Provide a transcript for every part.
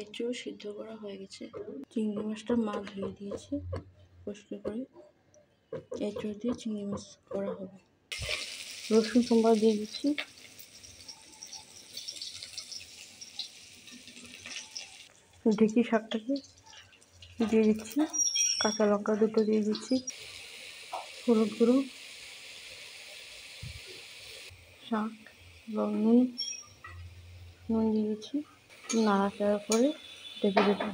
এঁচড় সিদ্ধ করা হয়ে গেছে। চিংড়ি মাছটা মা ধুয়ে দিয়েছে পরিষ্কার করে। এঁচড় দিয়ে চিংড়ি মাছ করা হবে। রসুন সোমবার দিয়ে দিচ্ছি। ঢেঁকি শাকটাকে দিয়ে দিচ্ছি। কাঁচা লঙ্কা দুটো দিয়ে দিচ্ছি। হলুদ গুঁড়ো, শাক এবং নুন দিয়ে দিচ্ছি। নাড়াচাড়া করে ঢেকে দেবো।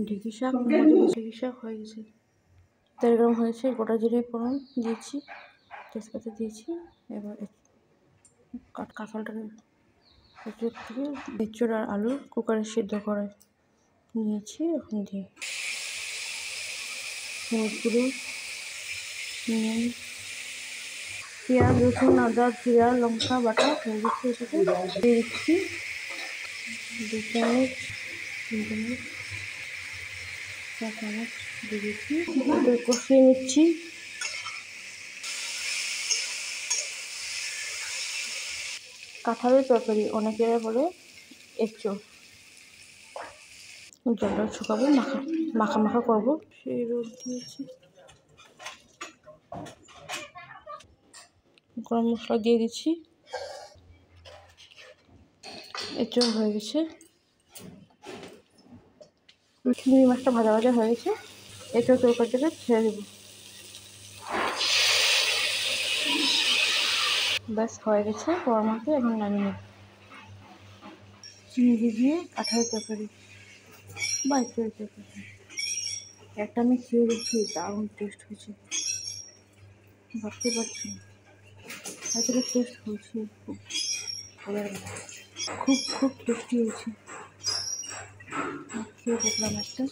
ঢেঁকি শাক হয়ে গেছে। তেল গরম হয়েছে, গোটা জিরে ফোড়ন দিয়েছি, তেজপাতা দিয়েছি। এবার কাঁঠালটাকে এঁচড় আর আলু কুকারে সিদ্ধ করে নিয়েছি। এখন দিয়ে হলুদ গুঁড়ো, নুন, পেঁয়াজ, রসুন, আদা, জিরা, লঙ্কা বাটা হয়ে দিচ্ছি। এটাকে দিয়ে দিচ্ছি 2 চামচ, 3 চামচ, 4 চামচ দিয়ে দিচ্ছি। এটা কষিয়ে নিচ্ছি। কাঁঠালের তরকারি অনেকে বলে এঁচড়। জলটা শুকাবো, মাখা মাখা করবো। সেই রোদ দিয়েছি। গরম মশলা দিয়ে দিচ্ছি। এঁচড় হয়ে গেছে। চিংড়ি মাছটা ভাজা ভাজা হয়ে গেছে। এঁচড় তরকারিটাকে ছেড়ে দেবো। ব্যাস হয়ে গেছে গরম মতো। এখন নামিয়ে নেব। চিংড়ি দিয়ে কাঁঠালের তরকারি বা এঁচড়ের তরকারি। একটা আমি খেয়ে দেখছি, দারুণ টেস্ট হয়েছে। ভাবতে পারছি এতটা টেস্ট হয়েছে। খুব খুব টেস্টি হয়েছে। খেয়ে দেখলাম একটা।